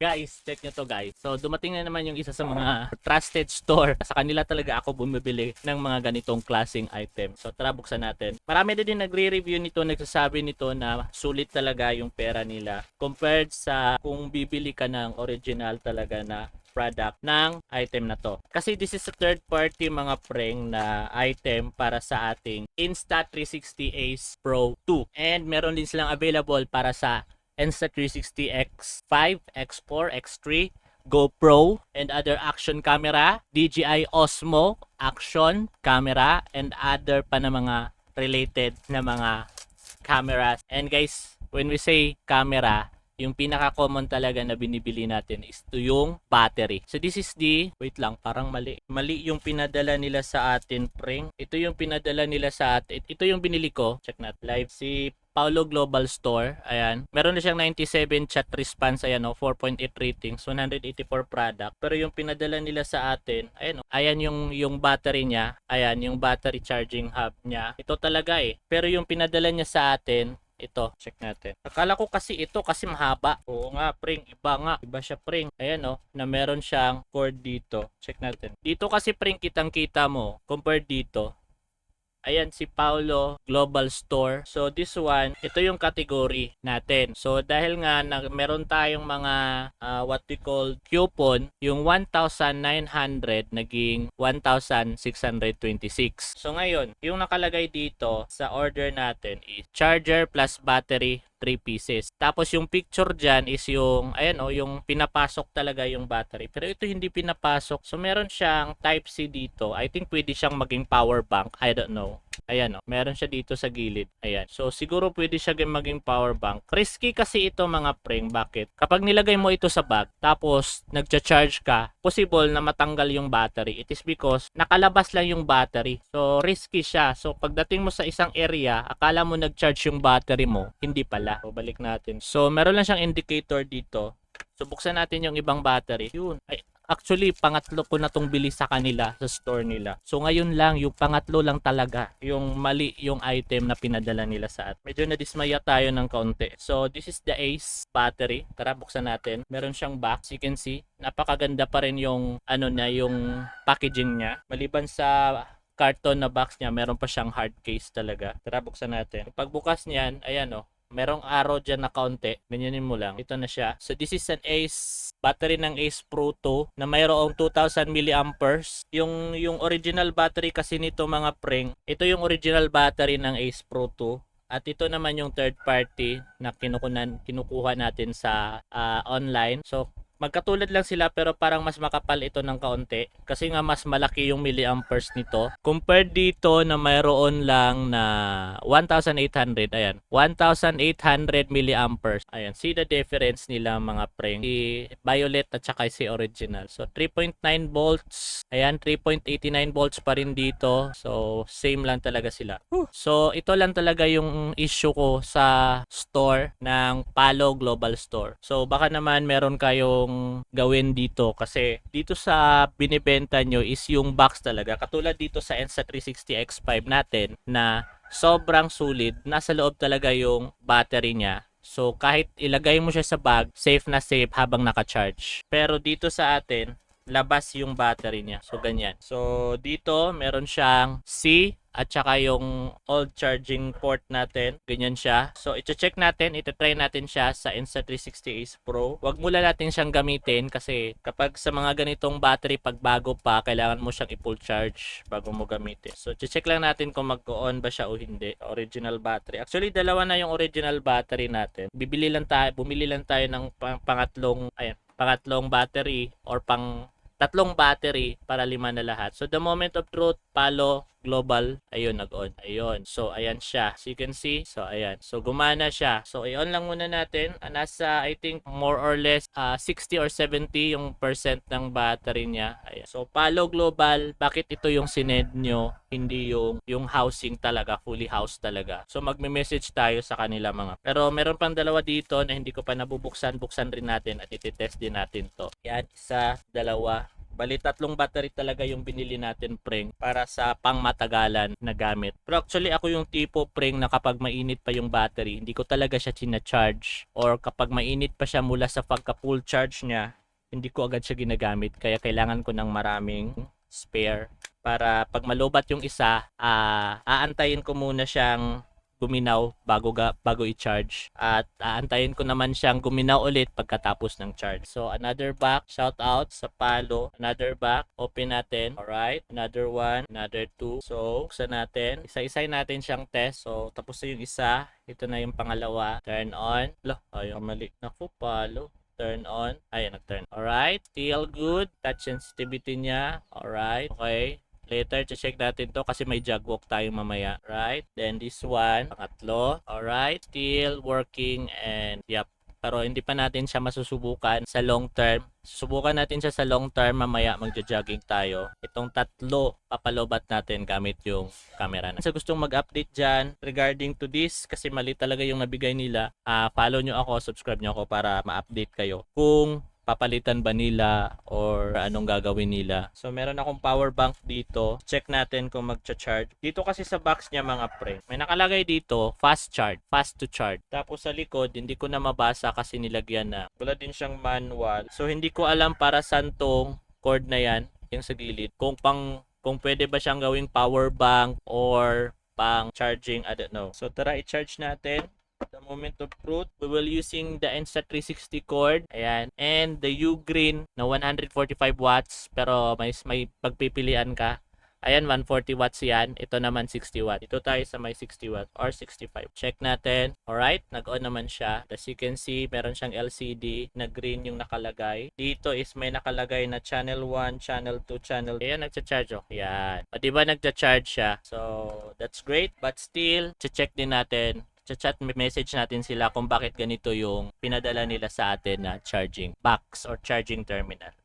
Guys, check nyo to guys. So dumating na naman yung isa sa mga trusted store. Sa kanila talaga ako bumibili ng mga ganitong klaseng item. So tara buksan natin. Marami na din nagre-review nito, nagsasabi nito na sulit talaga yung pera nila compared sa kung bibili ka ng original talaga na product ng item na to. Kasi this is a third party mga preng na item para sa ating Insta360 Ace Pro 2. And meron din silang available para sa Insta360 X5, X4, X3, GoPro, and other action camera, DJI Osmo action camera, and other pa na mga related na mga cameras. And guys, when we say camera, yung pinaka-common talaga na binibili natin is ito yung battery. So this is the, wait lang, parang mali. Mali yung pinadala nila sa atin, preng. Ito yung pinadala nila sa atin. Ito yung binili ko. Check natin. Live si Paulo Global Store. Ayan. Meron na siyang 97 chat response. Ayan o, 4.8 ratings, 184 product. Pero yung pinadala nila sa atin, ayan o. Ayan yung battery niya. Ayan, yung battery charging hub niya. Ito talaga eh. Pero yung pinadala niya sa atin, ito, check natin. Akala ko kasi ito kasi mahaba. Oo nga, pring. Iba nga. Iba siya, pring. Ayan o, na meron siyang cord dito. Check natin. Dito kasi, pring, kitang-kita mo. Compared dito. Ayan si Paulo Global Store. So this one, ito yung category natin. So dahil nga meron tayong mga what we call coupon, yung 1,900 naging 1,626. So ngayon, yung nakalagay dito sa order natin is charger plus battery 3 pieces. Tapos yung picture dyan is yung, ayan o, yung pinapasok talaga yung battery. Pero ito hindi pinapasok. So meron siyang Type-C dito. I think pwede siyang maging power bank. I don't know. Ayan o, meron siya dito sa gilid. Ayan. So siguro pwede siya maging power bank. Risky kasi ito mga preng. Bakit? Kapag nilagay mo ito sa bag, tapos nagcha-charge ka, possible na matanggal yung battery. It is because nakalabas lang yung battery. So risky siya. So pagdating mo sa isang area, akala mo nag-charge yung battery mo, hindi pala. So, balik natin. So, meron lang siyang indicator dito. So, buksan natin yung ibang battery. Yun. Ay, actually, pangatlo ko na tong bili sa kanila, sa store nila. So, ngayon lang, yung pangatlo lang talaga, yung mali yung item na pinadala nila sa atin. Medyo nadismaya tayo ng kaunti. So, this is the Ace battery. Tara, buksan natin. Meron siyang box. You can see, napakaganda pa rin yung, yung packaging niya. Maliban sa carton na box niya, meron pa siyang hard case talaga. Tara, buksan natin. Pagbukas niyan, ayan o. Merong arrow dyan na kaunti. Ganyanin mo lang. Ito na siya. So this is an Ace battery ng Ace Pro 2 na mayroong 2,000 milliamperes. Yung original battery kasi nito mga preng, ito yung original battery ng Ace Pro 2. At ito naman yung third party na kinukuha natin sa online. So magkatulad lang sila pero parang mas makapal ito ng kaunti kasi nga mas malaki yung milliamperes nito compared dito na mayroon lang na 1,800. Ayan, 1,800 milliamperes. Ayan, see the difference nila mga preng, si violet at saka si original. So 3.9 volts, ayan, 3.89 volts pa rin dito. So same lang talaga sila. So ito lang talaga yung issue ko sa store ng Palo Global Store. So baka naman meron kayong gawin dito kasi dito sa binibenta nyo is yung box talaga. Katulad dito sa Insta360 X5 natin na sobrang solid. Nasa loob talaga yung battery niya. So kahit ilagay mo siya sa bag, safe na safe habang naka-charge. Pero dito sa atin, labas yung battery niya. So ganyan. So dito meron siyang C at saka yung old charging port natin. Ganyan siya. So i-check natin, ita-try natin siya sa Insta360 Ace Pro. Wag muna natin siyang gamitin kasi kapag sa mga ganitong battery pag bago pa, kailangan mo siyang i-full charge bago mo gamitin. So i-check lang natin kung mag-on ba siya o hindi. Original battery. Actually dalawa na yung original battery natin. Bumili lang tayo ng pangatlong battery or tatlong battery para 5 na lahat. So the moment of truth, Palo Global, ayun, nag-on. Ayun. So, ayan siya. So, you can see. So, ayan. So, gumana siya. So, i-on lang muna natin. Nasa, I think, more or less 60 or 70 yung percent ng battery niya. Ayan. So, Palo Global, bakit ito yung sinend nyo? Hindi yung housing talaga, fully housed talaga. So, magme-message tayo sa kanila mga. Pero, meron pang dalawa dito na hindi ko pa nabubuksan. Buksan rin natin at ititest din natin to. Yan, isa, dalawa. Bali, 3 battery talaga yung binili natin, preng, para sa pangmatagalan na gamit. Pero actually, ako yung tipo, preng, na kapag mainit pa yung battery, hindi ko talaga siya charge, or kapag mainit pa siya mula sa pagka-full charge niya, hindi ko agad siya ginagamit. Kaya kailangan ko ng maraming spare para pag malubat yung isa, aantayin ko muna siyang guminaw bago i-charge, at aantayin ko naman siyang guminaw ulit pagkatapos ng charge. So another box, shout out sa Palo, another box, open natin. Alright, another one, another two. So buksan natin, isa-isay natin siyang test. So tapos na yung isa, ito na yung pangalawa. Turn on. Ayaw, mali. Naku, Palo. Turn on. Ayan, nag-turn. Alright, still good. Touch sensitivity niya. Alright, okay. Later, check natin to kasi may jog walk tayo mamaya. Right? Then this one, pangatlo. Alright, still working, and yep. Pero hindi pa natin siya masusubukan sa long term. Susubukan natin siya sa long term mamaya, magja-jogging tayo. Itong 3, papalobat natin gamit yung camera na. Sa gustong mag-update dyan regarding to this, kasi mali talaga yung nabigay nila, follow nyo ako, subscribe nyo ako para ma-update kayo kung papalitan ba nila or anong gagawin nila. So meron akong power bank dito. Check natin kung magcha-charge. Dito kasi sa box niya, mga pre, may nakalagay dito fast charge, fast to charge. Tapos sa likod, hindi ko na mabasa kasi nilagyan na. Wala din siyang manual. So hindi ko alam para saan tong cord na yan, yung sa gilid. Kung pwede ba siyang gawing power bank or pang charging, I don't know. So tara, i-charge natin. The moment of truth, we will using the Insta360 cord, ayan, and the U-Green na 145 watts, pero may pagpipilian ka. Ayan, 140 watts yan. Ito naman 60 watt. Ito tayo sa may 60 watt or 65. Check natin. Alright, nag-on naman siya. As you can see, meron siyang LCD na green yung nakalagay. Dito is may nakalagay na channel 1, channel 2, channel... Ayan, nagcha-charge. Oh, yan. O, diba nagcha-charge siya? So, that's great. But still, check din natin, chat message natin sila kung bakit ganito yung pinadala nila sa atin na charging box or charging terminal.